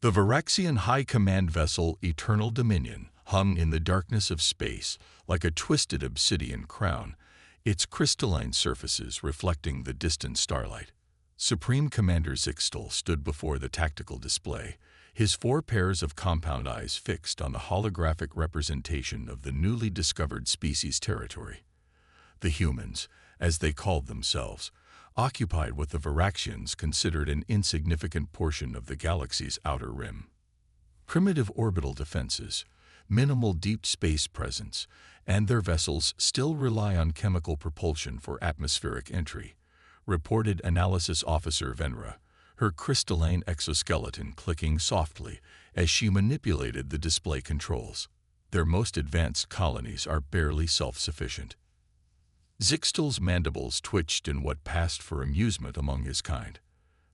The Varaxian High Command vessel Eternal Dominion hung in the darkness of space like a twisted obsidian crown, its crystalline surfaces reflecting the distant starlight. Supreme Commander Zixtal stood before the tactical display, his 4 pairs of compound eyes fixed on the holographic representation of the newly discovered species territory. The humans, as they called themselves, occupied what the Varaxians considered an insignificant portion of the galaxy's outer rim. Primitive orbital defenses, minimal deep space presence, and their vessels still rely on chemical propulsion for atmospheric entry, reported Analysis Officer Venra, her crystalline exoskeleton clicking softly as she manipulated the display controls. Their most advanced colonies are barely self-sufficient. Zixtal's mandibles twitched in what passed for amusement among his kind.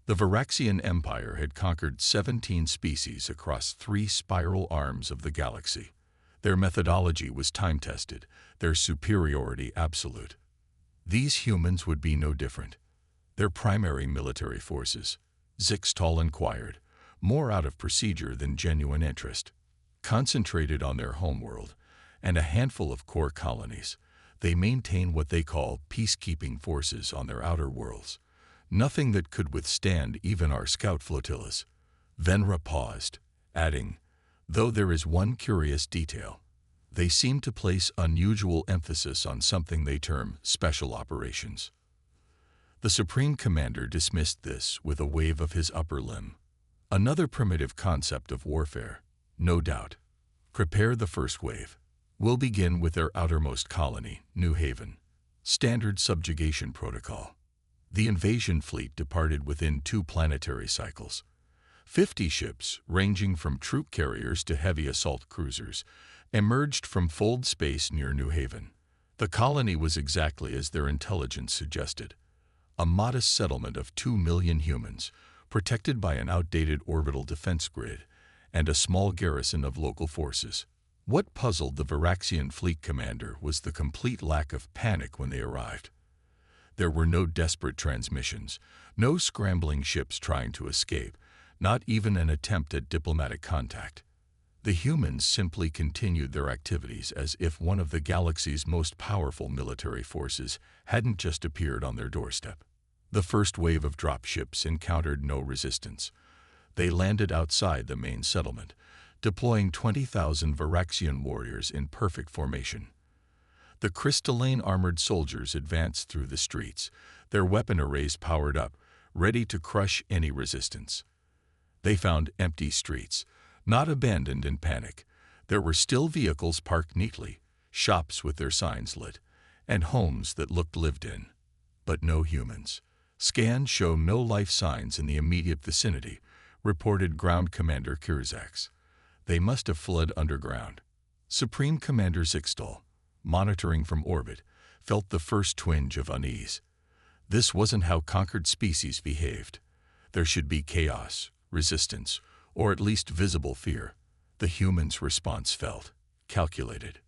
The Varaxian Empire had conquered 17 species across 3 spiral arms of the galaxy. Their methodology was time-tested, their superiority absolute. These humans would be no different. Their primary military forces, Zixtal inquired, more out of procedure than genuine interest, concentrated on their homeworld and a handful of core colonies. They maintain what they call peacekeeping forces on their outer worlds, nothing that could withstand even our scout flotillas. Venra paused, adding, though there is one curious detail. They seem to place unusual emphasis on something they term special operations. The Supreme Commander dismissed this with a wave of his upper limb. Another primitive concept of warfare, no doubt. Prepare the first wave. We'll begin with their outermost colony, New Haven. Standard subjugation protocol. The invasion fleet departed within 2 planetary cycles. 50 ships, ranging from troop carriers to heavy assault cruisers, emerged from fold space near New Haven. The colony was exactly as their intelligence suggested. A modest settlement of 2 million humans, protected by an outdated orbital defense grid, and a small garrison of local forces. What puzzled the Varaxian fleet commander was the complete lack of panic when they arrived. There were no desperate transmissions, no scrambling ships trying to escape, not even an attempt at diplomatic contact. The humans simply continued their activities as if one of the galaxy's most powerful military forces hadn't just appeared on their doorstep. The first wave of dropships encountered no resistance. They landed outside the main settlement, deploying 20,000 Varaxian warriors in perfect formation. The crystalline armored soldiers advanced through the streets, their weapon arrays powered up, ready to crush any resistance. They found empty streets, not abandoned in panic. There were still vehicles parked neatly, shops with their signs lit, and homes that looked lived in. But no humans. Scans show no life signs in the immediate vicinity, reported Ground Commander Kirzak's. They must have fled underground. Supreme Commander Zixtal, monitoring from orbit, felt the first twinge of unease. This wasn't how conquered species behaved. There should be chaos, resistance, or at least visible fear. The humans' response felt calculated.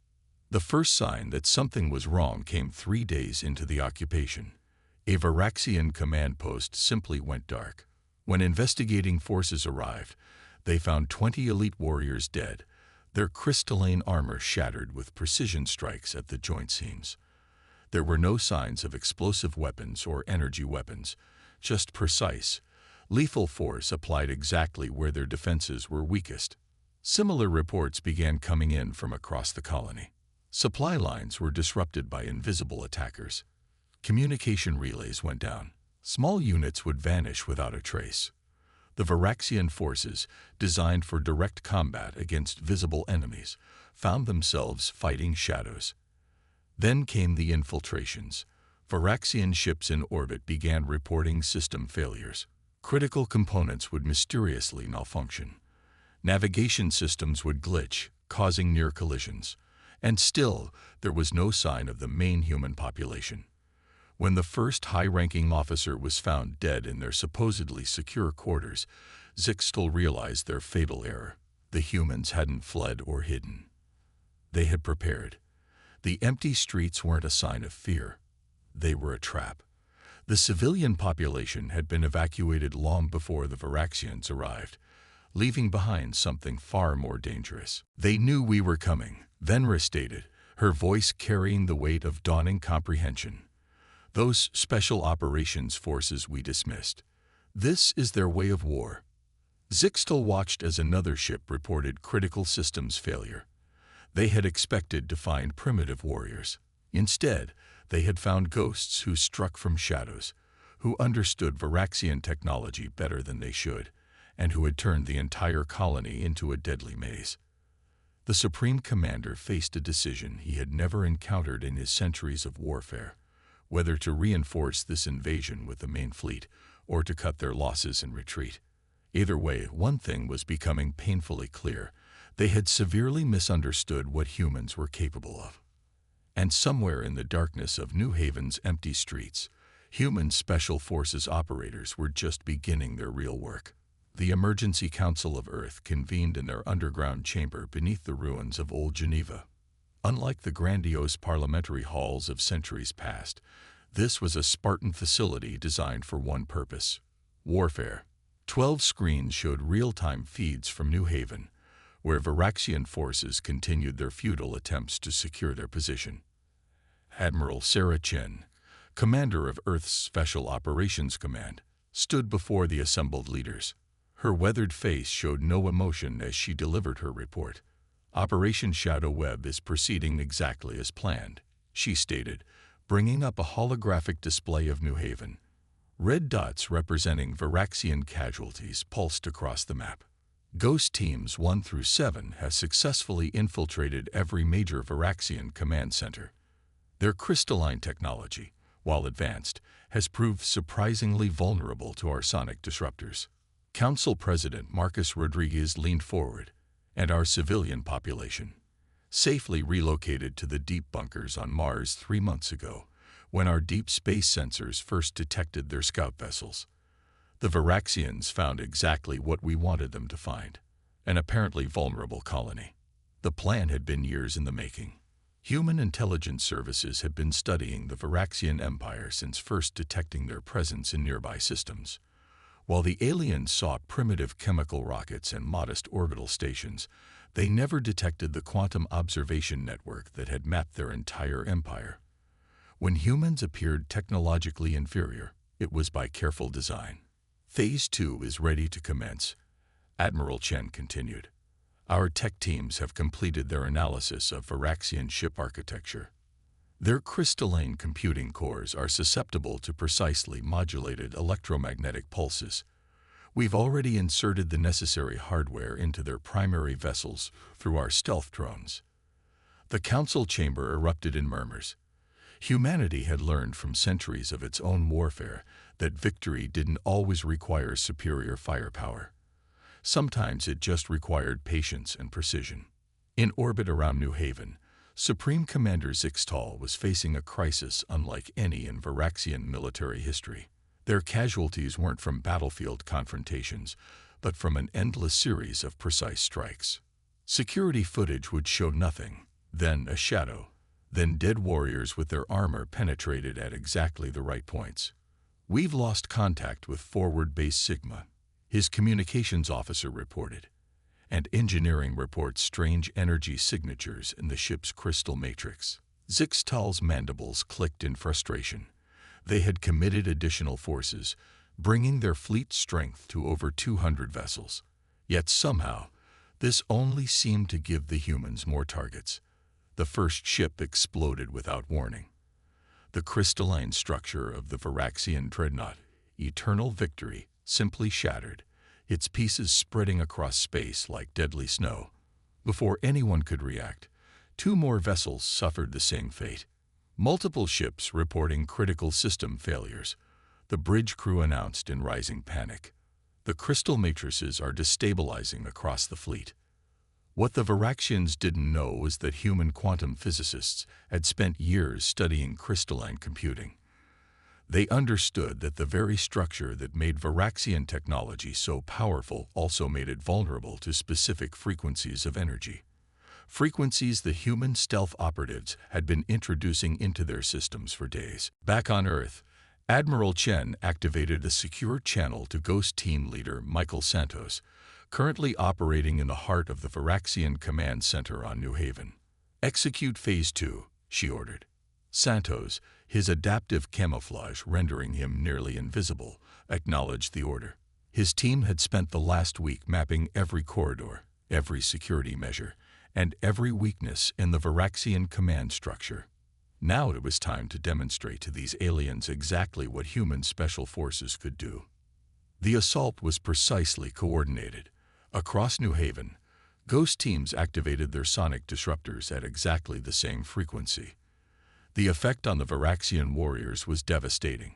The first sign that something was wrong came 3 days into the occupation. A Varaxian command post simply went dark. When investigating forces arrived, they found 20 elite warriors dead, their crystalline armor shattered with precision strikes at the joint seams. There were no signs of explosive weapons or energy weapons, just precise, lethal force applied exactly where their defenses were weakest. Similar reports began coming in from across the colony. Supply lines were disrupted by invisible attackers. Communication relays went down. Small units would vanish without a trace. The Varaxian forces, designed for direct combat against visible enemies, found themselves fighting shadows. Then came the infiltrations. Varaxian ships in orbit began reporting system failures. Critical components would mysteriously malfunction. Navigation systems would glitch, causing near collisions. And still, there was no sign of the main human population. When the first high-ranking officer was found dead in their supposedly secure quarters, Zixtal realized their fatal error. The humans hadn't fled or hidden. They had prepared. The empty streets weren't a sign of fear. They were a trap. The civilian population had been evacuated long before the Varaxians arrived, leaving behind something far more dangerous. "They knew we were coming," Venra stated, her voice carrying the weight of dawning comprehension. "Those special operations forces we dismissed. This is their way of war." Zixtal watched as another ship reported critical systems failure. They had expected to find primitive warriors. Instead, they had found ghosts who struck from shadows, who understood Varaxian technology better than they should, and who had turned the entire colony into a deadly maze. The Supreme Commander faced a decision he had never encountered in his centuries of warfare, whether to reinforce this invasion with the main fleet or to cut their losses and retreat. Either way, one thing was becoming painfully clear. They had severely misunderstood what humans were capable of. And somewhere in the darkness of New Haven's empty streets, human Special Forces operators were just beginning their real work. The Emergency Council of Earth convened in their underground chamber beneath the ruins of Old Geneva. Unlike the grandiose parliamentary halls of centuries past, this was a Spartan facility designed for one purpose: warfare. 12 screens showed real-time feeds from New Haven, where Varaxian forces continued their futile attempts to secure their position. Admiral Sarah Chen, commander of Earth's Special Operations Command, stood before the assembled leaders. Her weathered face showed no emotion as she delivered her report. "Operation Shadow Web is proceeding exactly as planned," she stated, bringing up a holographic display of New Haven. Red dots representing Varaxian casualties pulsed across the map. Ghost Teams 1 through 7 have successfully infiltrated every major Varaxian command center. Their crystalline technology, while advanced, has proved surprisingly vulnerable to our sonic disruptors. Council President Marcus Rodriguez leaned forward, "And our civilian population, safely relocated to the deep bunkers on Mars 3 months ago, when our deep space sensors first detected their scout vessels. The Varaxians found exactly what we wanted them to find: an apparently vulnerable colony. The plan had been years in the making. Human intelligence services had been studying the Varaxian Empire since first detecting their presence in nearby systems. While the aliens saw primitive chemical rockets and modest orbital stations, they never detected the quantum observation network that had mapped their entire empire. When humans appeared technologically inferior, it was by careful design. Phase 2 is ready to commence," Admiral Chen continued. "Our tech teams have completed their analysis of Varaxian ship architecture. Their crystalline computing cores are susceptible to precisely modulated electromagnetic pulses. We've already inserted the necessary hardware into their primary vessels through our stealth drones." The council chamber erupted in murmurs. Humanity had learned from centuries of its own warfare that victory didn't always require superior firepower. Sometimes it just required patience and precision. In orbit around New Haven, Supreme Commander Zixtal was facing a crisis unlike any in Varaxian military history. Their casualties weren't from battlefield confrontations, but from an endless series of precise strikes. Security footage would show nothing, then a shadow, then dead warriors with their armor penetrated at exactly the right points. "We've lost contact with Forward Base Sigma," his communications officer reported, "and engineering reports strange energy signatures in the ship's crystal matrix." Zixtal's mandibles clicked in frustration. They had committed additional forces, bringing their fleet strength to over 200 vessels. Yet somehow, this only seemed to give the humans more targets. The first ship exploded without warning. The crystalline structure of the Varaxian dreadnought, Eternal Victory, simply shattered, its pieces spreading across space like deadly snow. Before anyone could react, 2 more vessels suffered the same fate. Multiple ships reporting critical system failures, the bridge crew announced in rising panic. The crystal matrices are destabilizing across the fleet. What the Varaxians didn't know was that human quantum physicists had spent years studying crystalline computing. They understood that the very structure that made Varaxian technology so powerful also made it vulnerable to specific frequencies of energy. Frequencies the human stealth operatives had been introducing into their systems for days. Back on Earth, Admiral Chen activated a secure channel to Ghost Team leader Michael Santos, currently operating in the heart of the Varaxian Command Center on New Haven. "Execute Phase 2, she ordered. Santos, his adaptive camouflage rendering him nearly invisible, acknowledged the order. His team had spent the last week mapping every corridor, every security measure, and every weakness in the Varaxian command structure. Now it was time to demonstrate to these aliens exactly what human special forces could do. The assault was precisely coordinated. Across New Haven, ghost teams activated their sonic disruptors at exactly the same frequency. The effect on the Varaxian warriors was devastating.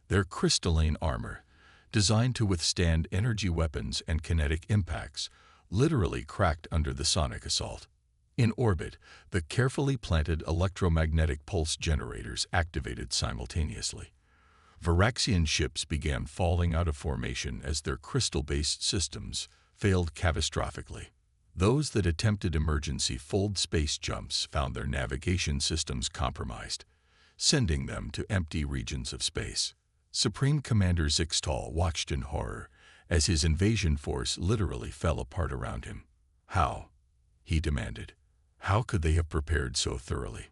Their crystalline armor, designed to withstand energy weapons and kinetic impacts, literally cracked under the sonic assault. In orbit, the carefully planted electromagnetic pulse generators activated simultaneously. Varaxian ships began falling out of formation as their crystal-based systems failed catastrophically. Those that attempted emergency fold space jumps found their navigation systems compromised, sending them to empty regions of space. Supreme Commander Zixtal watched in horror as his invasion force literally fell apart around him. "How?" he demanded. "How could they have prepared so thoroughly?"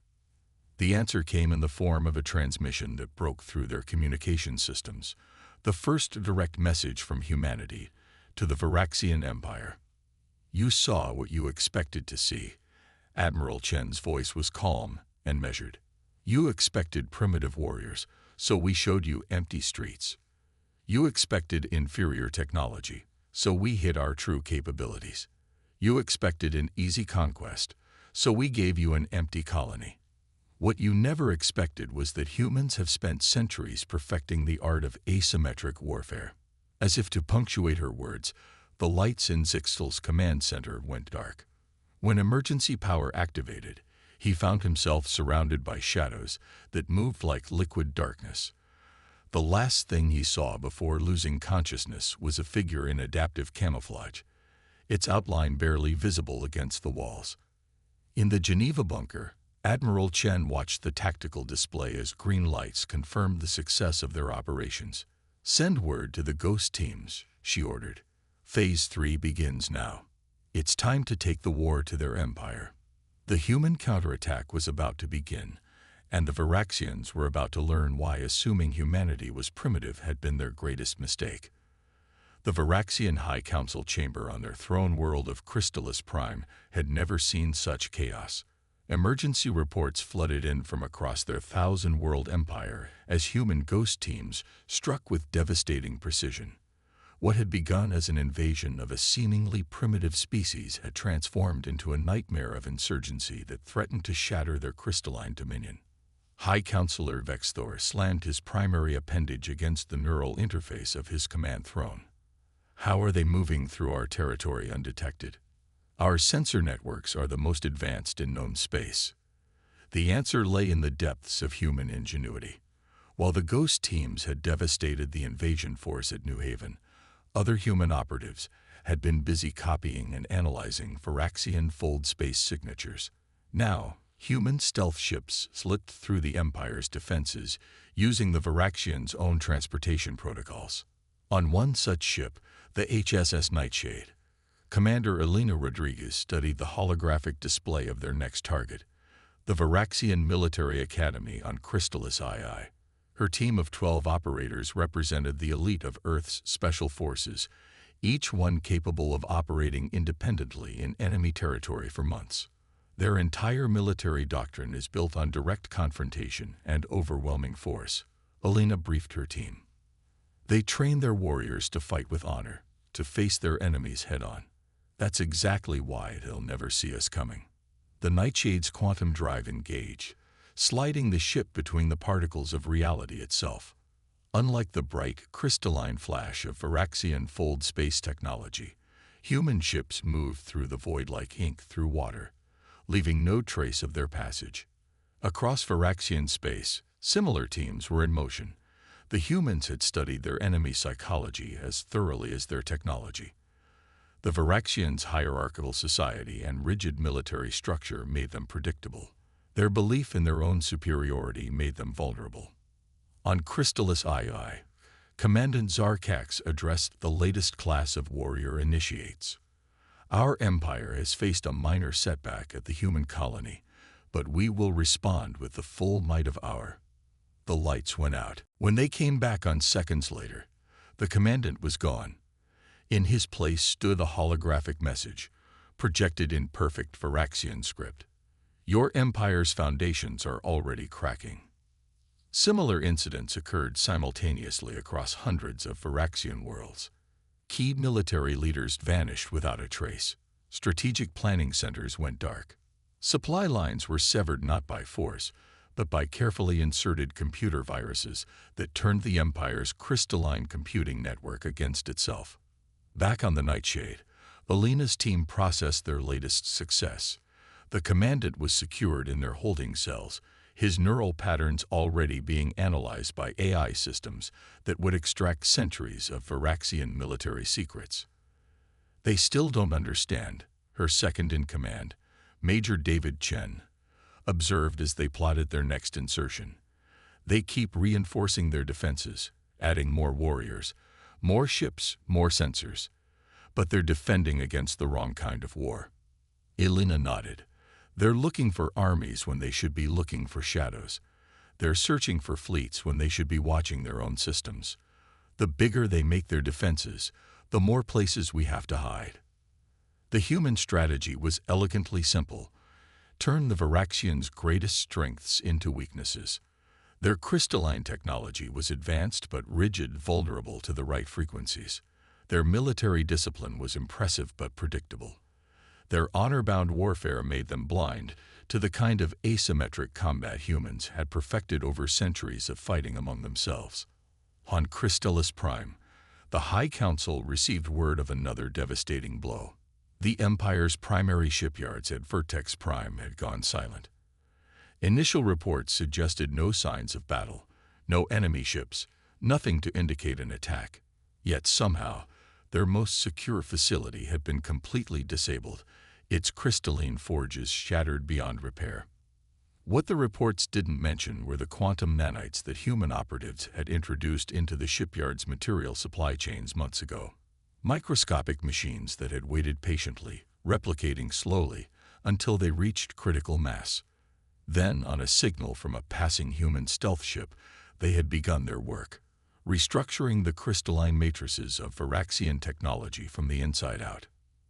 The answer came in the form of a transmission that broke through their communication systems, the first direct message from humanity to the Varaxian Empire. "You saw what you expected to see." Admiral Chen's voice was calm and measured. "You expected primitive warriors, so we showed you empty streets. You expected inferior technology, so we hid our true capabilities. You expected an easy conquest, so we gave you an empty colony. What you never expected was that humans have spent centuries perfecting the art of asymmetric warfare." As if to punctuate her words, the lights in Zixtal's command center went dark. When emergency power activated, he found himself surrounded by shadows that moved like liquid darkness. The last thing he saw before losing consciousness was a figure in adaptive camouflage, its outline barely visible against the walls. In the Geneva bunker, Admiral Chen watched the tactical display as green lights confirmed the success of their operations. "Send word to the ghost teams," she ordered. "Phase 3 begins now. It's time to take the war to their empire." The human counterattack was about to begin, and the Varaxians were about to learn why assuming humanity was primitive had been their greatest mistake. The Varaxian High Council chamber on their throne world of Crystallis Prime had never seen such chaos. Emergency reports flooded in from across their 1,000-world empire as human ghost teams struck with devastating precision. What had begun as an invasion of a seemingly primitive species had transformed into a nightmare of insurgency that threatened to shatter their crystalline dominion. High Counselor Vexthor slammed his primary appendage against the neural interface of his command throne. "How are they moving through our territory undetected? Our sensor networks are the most advanced in known space." The answer lay in the depths of human ingenuity. While the ghost teams had devastated the invasion force at New Haven, other human operatives had been busy copying and analyzing Varaxian fold space signatures. Now, human stealth ships slipped through the Empire's defenses using the Varaxians' own transportation protocols. On one such ship, the HSS Nightshade, Commander Elena Rodriguez studied the holographic display of their next target, the Varaxian Military Academy on Crystallis II. Her team of 12 operators represented the elite of Earth's special forces, each one capable of operating independently in enemy territory for months. Their entire military doctrine is built on direct confrontation and overwhelming force, Elena briefed her team. They train their warriors to fight with honor, to face their enemies head-on. That's exactly why they'll never see us coming. The Nightshade's quantum drive engaged, sliding the ship between the particles of reality itself. Unlike the bright, crystalline flash of Varaxian fold space technology, human ships moved through the void like ink through water, leaving no trace of their passage. Across Varaxian space, similar teams were in motion. The humans had studied their enemy psychology as thoroughly as their technology. The Varaxians' hierarchical society and rigid military structure made them predictable. Their belief in their own superiority made them vulnerable. On Crystallis II, Commandant Zarkax addressed the latest class of warrior initiates. Our empire has faced a minor setback at the human colony, but we will respond with the full might of our. The lights went out. When they came back on seconds later, the commandant was gone. In his place stood a holographic message, projected in perfect Varaxian script. Your empire's foundations are already cracking. Similar incidents occurred simultaneously across hundreds of Varaxian worlds. Key military leaders vanished without a trace. Strategic planning centers went dark. Supply lines were severed not by force, but by carefully inserted computer viruses that turned the Empire's crystalline computing network against itself. Back on the Nightshade, Alina's team processed their latest success. The commandant was secured in their holding cells, his neural patterns already being analyzed by AI systems that would extract centuries of Varaxian military secrets. They still don't understand, her second-in-command, Major David Chen, observed as they plotted their next insertion. They keep reinforcing their defenses, adding more warriors, more ships, more sensors. But they're defending against the wrong kind of war. Alina nodded. They're looking for armies when they should be looking for shadows. They're searching for fleets when they should be watching their own systems. The bigger they make their defenses, the more places we have to hide. The human strategy was elegantly simple. Turn the Varaxians' greatest strengths into weaknesses. Their crystalline technology was advanced but rigid, vulnerable to the right frequencies. Their military discipline was impressive but predictable. Their honor-bound warfare made them blind to the kind of asymmetric combat humans had perfected over centuries of fighting among themselves. On Crystallis Prime, the High Council received word of another devastating blow. The Empire's primary shipyards at Vertex Prime had gone silent. Initial reports suggested no signs of battle, no enemy ships, nothing to indicate an attack. Yet somehow, their most secure facility had been completely disabled, its crystalline forges shattered beyond repair. What the reports didn't mention were the quantum nanites that human operatives had introduced into the shipyard's material supply chains months ago. Microscopic machines that had waited patiently, replicating slowly, until they reached critical mass. Then, on a signal from a passing human stealth ship, they had begun their work, restructuring the crystalline matrices of Varaxian technology from the inside out.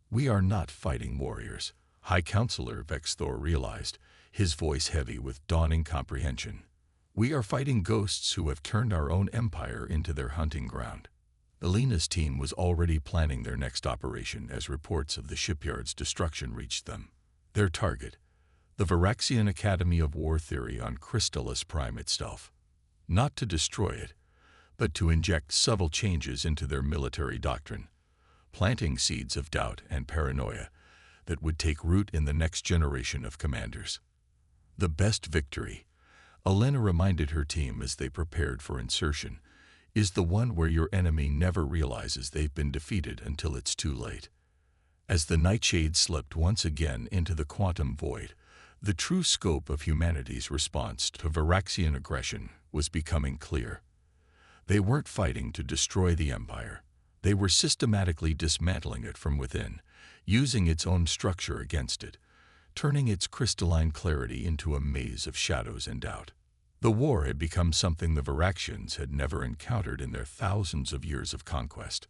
We are not fighting warriors, High Counselor Vexthor realized, his voice heavy with dawning comprehension. We are fighting ghosts who have turned our own empire into their hunting ground. Alina's team was already planning their next operation as reports of the shipyard's destruction reached them. Their target, the Varaxian Academy of War Theory on Crystallis Prime itself. Not to destroy it, but to inject subtle changes into their military doctrine, planting seeds of doubt and paranoia that would take root in the next generation of commanders. The best victory, Alina reminded her team as they prepared for insertion, is the one where your enemy never realizes they've been defeated until it's too late. As the Nightshade slipped once again into the quantum void, the true scope of humanity's response to Varaxian aggression was becoming clear. They weren't fighting to destroy the Empire. They were systematically dismantling it from within, using its own structure against it, turning its crystalline clarity into a maze of shadows and doubt. The war had become something the Varaxians had never encountered in their thousands of years of conquest,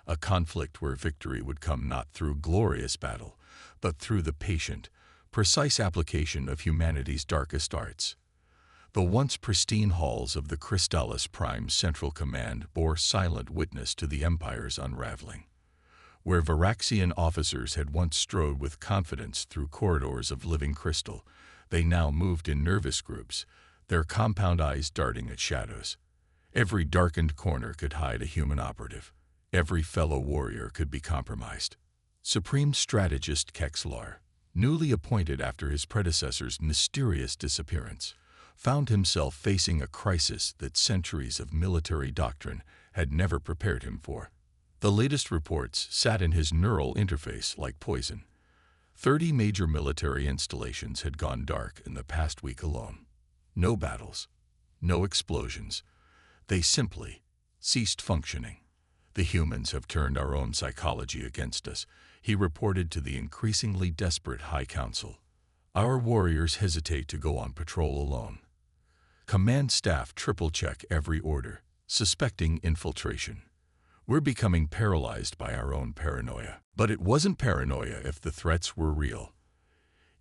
a conflict where victory would come not through glorious battle, but through the patient, precise application of humanity's darkest arts. The once pristine halls of the Crystallis Prime Central Command bore silent witness to the Empire's unraveling. Where Varaxian officers had once strode with confidence through corridors of living crystal, they now moved in nervous groups, their compound eyes darting at shadows. Every darkened corner could hide a human operative. Every fellow warrior could be compromised. Supreme Strategist Kexlar, newly appointed after his predecessor's mysterious disappearance, found himself facing a crisis that centuries of military doctrine had never prepared him for. The latest reports sat in his neural interface like poison. 30 major military installations had gone dark in the past week alone. No battles, no explosions. They simply ceased functioning. The humans have turned our own psychology against us, he reported to the increasingly desperate High Council. Our warriors hesitate to go on patrol alone. Command staff triple-check every order, suspecting infiltration. We're becoming paralyzed by our own paranoia. But it wasn't paranoia if the threats were real.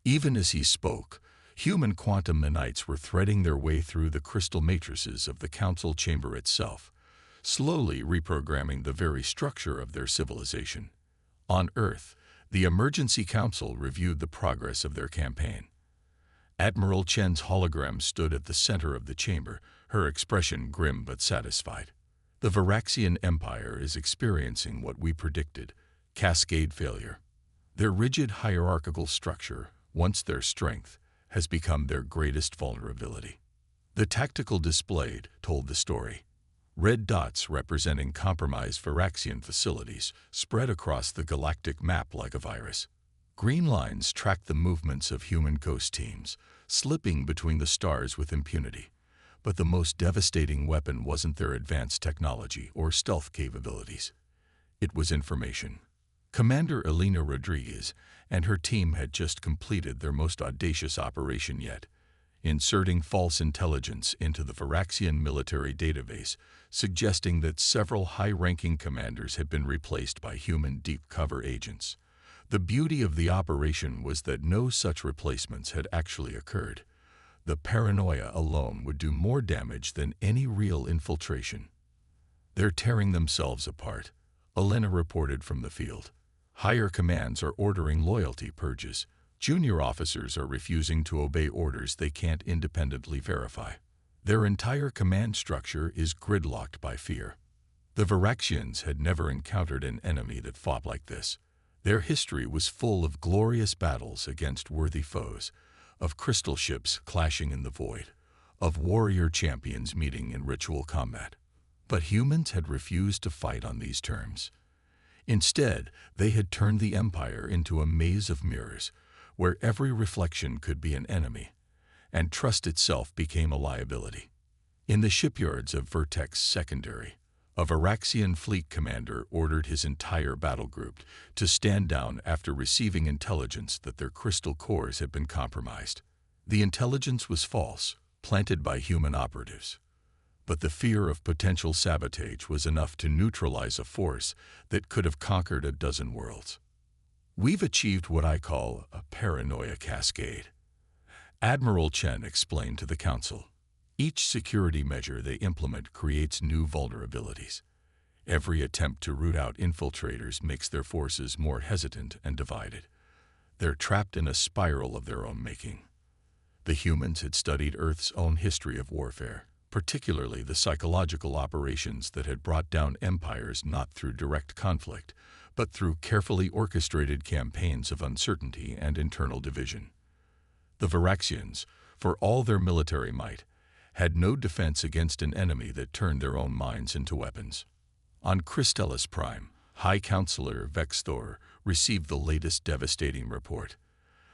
Even as he spoke, human quantum nanites were threading their way through the crystal matrices of the council chamber itself, slowly reprogramming the very structure of their civilization. On Earth, the Emergency Council reviewed the progress of their campaign. Admiral Chen's hologram stood at the center of the chamber, her expression grim but satisfied. The Varaxian Empire is experiencing what we predicted, cascade failure. Their rigid hierarchical structure, once their strength, has become their greatest vulnerability. The tactical displayed told the story. Red dots representing compromised Varaxian facilities spread across the galactic map like a virus. Green lines tracked the movements of human ghost teams, slipping between the stars with impunity. But the most devastating weapon wasn't their advanced technology or stealth capabilities. It was information. Commander Elena Rodriguez and her team had just completed their most audacious operation yet, inserting false intelligence into the Varaxian military database, suggesting that several high-ranking commanders had been replaced by human deep-cover agents. The beauty of the operation was that no such replacements had actually occurred. The paranoia alone would do more damage than any real infiltration. They're tearing themselves apart, Elena reported from the field. Higher commands are ordering loyalty purges. Junior officers are refusing to obey orders they can't independently verify. Their entire command structure is gridlocked by fear. The Varaxians had never encountered an enemy that fought like this. Their history was full of glorious battles against worthy foes, of crystal ships clashing in the void, of warrior champions meeting in ritual combat. But humans had refused to fight on these terms. Instead, they had turned the Empire into a maze of mirrors, where every reflection could be an enemy, and trust itself became a liability. In the shipyards of Vertex Secondary, a Varaxian fleet commander ordered his entire battle group to stand down after receiving intelligence that their crystal cores had been compromised. The intelligence was false, planted by human operatives. But the fear of potential sabotage was enough to neutralize a force that could have conquered a dozen worlds. We've achieved what I call a paranoia cascade, Admiral Chen explained to the Council. Each security measure they implement creates new vulnerabilities. Every attempt to root out infiltrators makes their forces more hesitant and divided. They're trapped in a spiral of their own making. The humans had studied Earth's own history of warfare, particularly the psychological operations that had brought down empires not through direct conflict, but through carefully orchestrated campaigns of uncertainty and internal division. The Varaxians, for all their military might, had no defense against an enemy that turned their own minds into weapons. On Cristellus Prime, High Counselor Vexthor received the latest devastating report.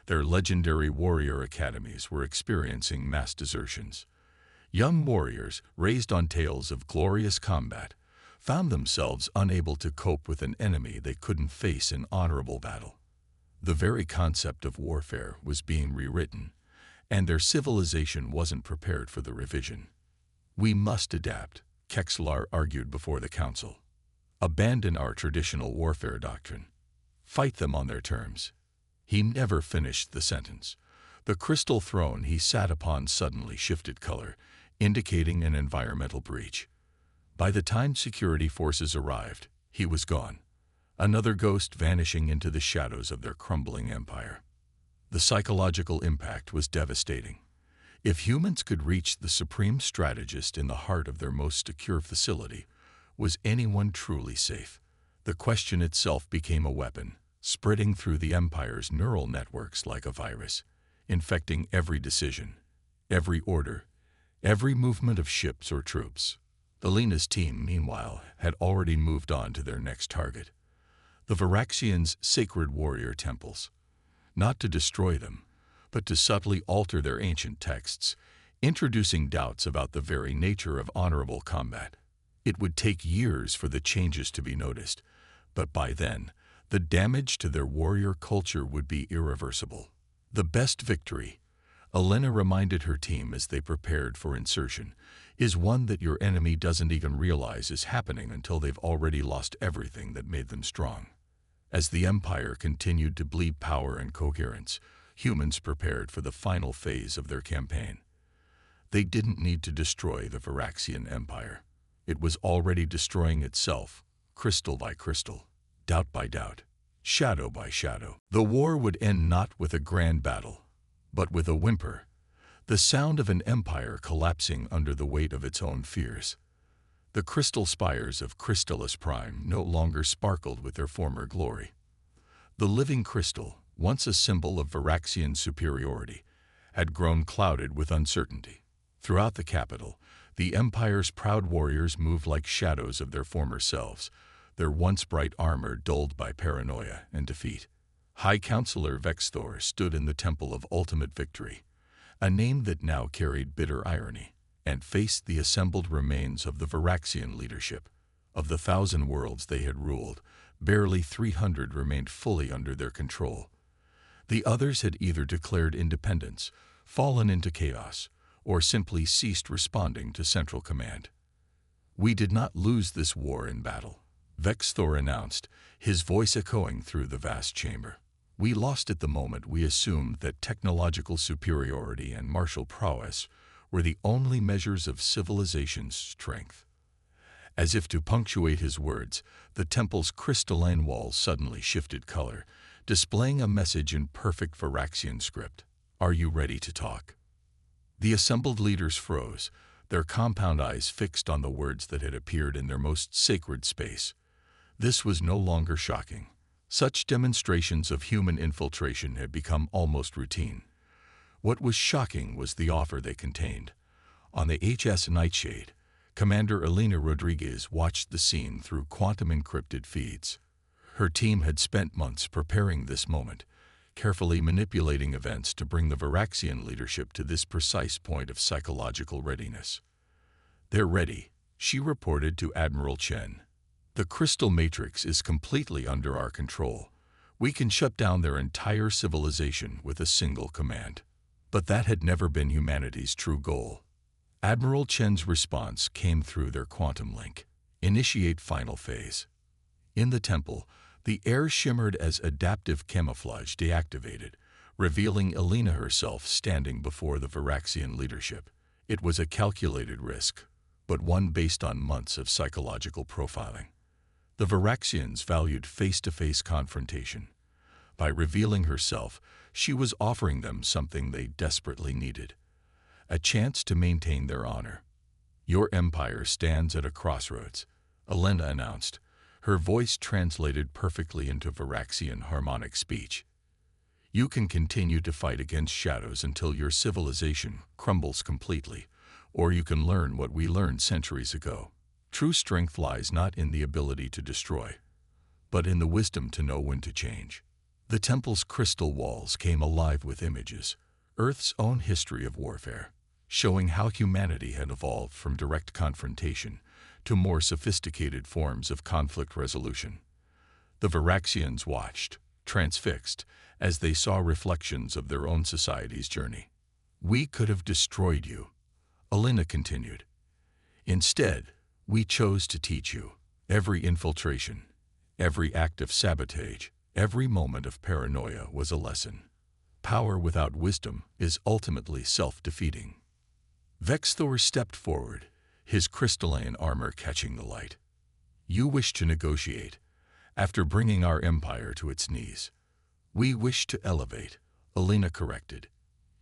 Their legendary warrior academies were experiencing mass desertions. Young warriors, raised on tales of glorious combat, found themselves unable to cope with an enemy they couldn't face in honorable battle. The very concept of warfare was being rewritten, and their civilization wasn't prepared for the revision. We must adapt, Kexlar argued before the Council. Abandon our traditional warfare doctrine. Fight them on their terms. He never finished the sentence. The crystal throne he sat upon suddenly shifted color, indicating an environmental breach. By the time security forces arrived, he was gone, another ghost vanishing into the shadows of their crumbling empire. The psychological impact was devastating. If humans could reach the supreme strategist in the heart of their most secure facility, was anyone truly safe? The question itself became a weapon, spreading through the Empire's neural networks like a virus, infecting every decision, every order, every movement of ships or troops. Elena's team, meanwhile, had already moved on to their next target, the Varaxians' sacred warrior temples. Not to destroy them, but to subtly alter their ancient texts, introducing doubts about the very nature of honorable combat. It would take years for the changes to be noticed, but by then, the damage to their warrior culture would be irreversible. The best victory, Elena reminded her team as they prepared for insertion, is one that your enemy doesn't even realize is happening until they've already lost everything that made them strong. As the Empire continued to bleed power and coherence, humans prepared for the final phase of their campaign. They didn't need to destroy the Varaxian Empire. It was already destroying itself, crystal by crystal, doubt by doubt, shadow by shadow. The war would end not with a grand battle, but with a whimper, the sound of an empire collapsing under the weight of its own fears. The crystal spires of Crystallis Prime no longer sparkled with their former glory. The living crystal, once a symbol of Varaxian superiority, had grown clouded with uncertainty. Throughout the capital, the Empire's proud warriors moved like shadows of their former selves, their once bright armor dulled by paranoia and defeat. High Counselor Vexthor stood in the Temple of Ultimate Victory, a name that now carried bitter irony, and faced the assembled remains of the Varaxian leadership. Of the 1,000 worlds they had ruled, barely 300 remained fully under their control. The others had either declared independence, fallen into chaos, or simply ceased responding to central command. "We did not lose this war in battle," Vexthor announced, his voice echoing through the vast chamber. "We lost it the moment we assumed that technological superiority and martial prowess were the only measures of civilization's strength." As if to punctuate his words, the temple's crystalline walls suddenly shifted color, displaying a message in perfect Varaxian script. "Are you ready to talk?" The assembled leaders froze, their compound eyes fixed on the words that had appeared in their most sacred space. This was no longer shocking. Such demonstrations of human infiltration had become almost routine. What was shocking was the offer they contained. On the HS Nightshade, Commander Elena Rodriguez watched the scene through quantum-encrypted feeds. Her team had spent months preparing this moment, carefully manipulating events to bring the Varaxian leadership to this precise point of psychological readiness. "They're ready," she reported to Admiral Chen. "The crystal matrix is completely under our control. We can shut down their entire civilization with a single command." But that had never been humanity's true goal. Admiral Chen's response came through their quantum link. "Initiate final phase." In the temple, the air shimmered as adaptive camouflage deactivated, revealing Elena herself standing before the Varaxian leadership. It was a calculated risk, but one based on months of psychological profiling. The Varaxians valued face-to-face confrontation. By revealing herself, she was offering them something they desperately needed: a chance to maintain their honor. "Your empire stands at a crossroads," Elena announced, her voice translated perfectly into Varaxian harmonic speech. "You can continue to fight against shadows until your civilization crumbles completely, or you can learn what we learned centuries ago. True strength lies not in the ability to destroy, but in the wisdom to know when to change." The temple's crystal walls came alive with images, Earth's own history of warfare, showing how humanity had evolved from direct confrontation to more sophisticated forms of conflict resolution. The Varaxians watched, transfixed, as they saw reflections of their own society's journey. "We could have destroyed you," Elena continued. "Instead, we chose to teach you. Every infiltration, every act of sabotage, every moment of paranoia was a lesson. Power without wisdom is ultimately self-defeating." Vexthor stepped forward, his crystalline armor catching the light. "You wish to negotiate, after bringing our empire to its knees." "We wish to elevate," Elena corrected.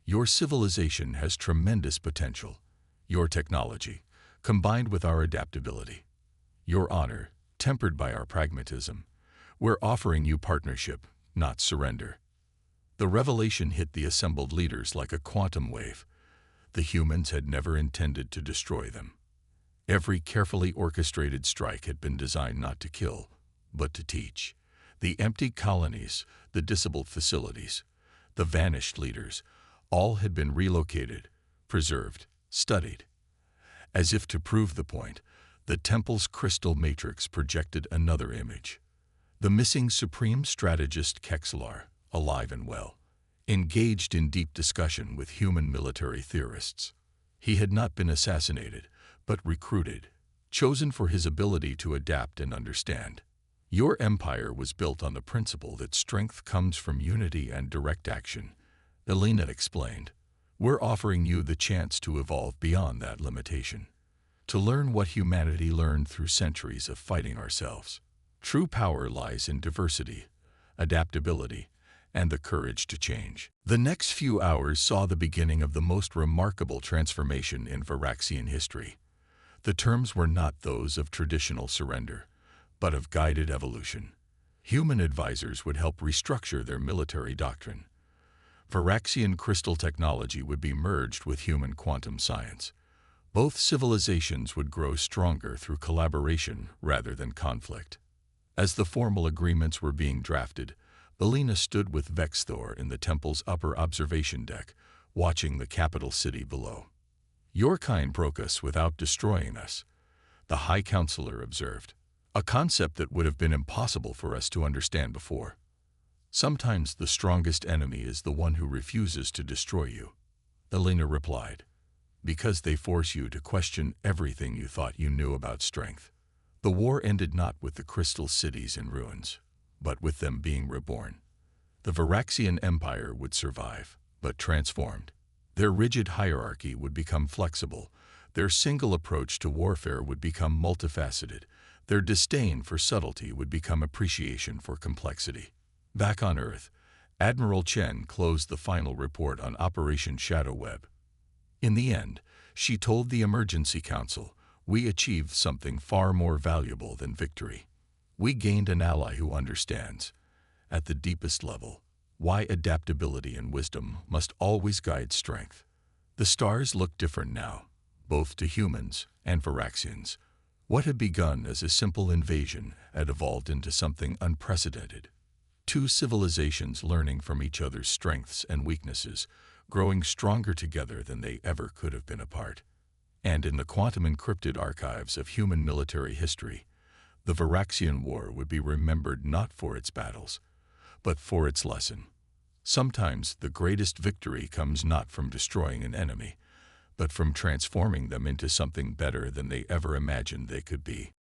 "Your civilization has tremendous potential. Your technology, combined with our adaptability. Your honor, tempered by our pragmatism. We're offering you partnership, not surrender." The revelation hit the assembled leaders like a quantum wave. The humans had never intended to destroy them. Every carefully orchestrated strike had been designed not to kill, but to teach. The empty colonies, the disabled facilities, the vanished leaders, all had been relocated, preserved, studied. As if to prove the point, The temple's crystal matrix projected another image. The missing supreme strategist Kexlar, alive and well, engaged in deep discussion with human military theorists. He had not been assassinated, but recruited, chosen for his ability to adapt and understand. Your empire was built on the principle that strength comes from unity and direct action, Elena explained. We're offering you the chance to evolve beyond that limitation, to learn what humanity learned through centuries of fighting ourselves. True power lies in diversity, adaptability, and the courage to change. The next few hours saw the beginning of the most remarkable transformation in Varaxian history. The terms were not those of traditional surrender, but of guided evolution. Human advisors would help restructure their military doctrine. Varaxian crystal technology would be merged with human quantum science. Both civilizations would grow stronger through collaboration rather than conflict. As the formal agreements were being drafted, Elena stood with Vexthor in the temple's upper observation deck, watching the capital city below. Your kind broke us without destroying us, the High Counselor observed, a concept that would have been impossible for us to understand before. Sometimes the strongest enemy is the one who refuses to destroy you, Elena replied, because they force you to question everything you thought you knew about strength. The war ended not with the crystal cities in ruins, but with them being reborn. The Varaxian Empire would survive, but transformed. Their rigid hierarchy would become flexible, their single approach to warfare would become multifaceted, their disdain for subtlety would become appreciation for complexity. Back on Earth, Admiral Chen closed the final report on Operation Shadowweb. In the end, she told the Emergency Council, we achieved something far more valuable than victory. We gained an ally who understands, at the deepest level, why adaptability and wisdom must always guide strength. The stars look different now, both to humans and Varaxians. What had begun as a simple invasion had evolved into something unprecedented. Two civilizations learning from each other's strengths and weaknesses, growing stronger together than they ever could have been apart. And in the quantum-encrypted archives of human military history, the Varaxian War would be remembered not for its battles, but for its lesson. Sometimes the greatest victory comes not from destroying an enemy, but from transforming them into something better than they ever imagined they could be.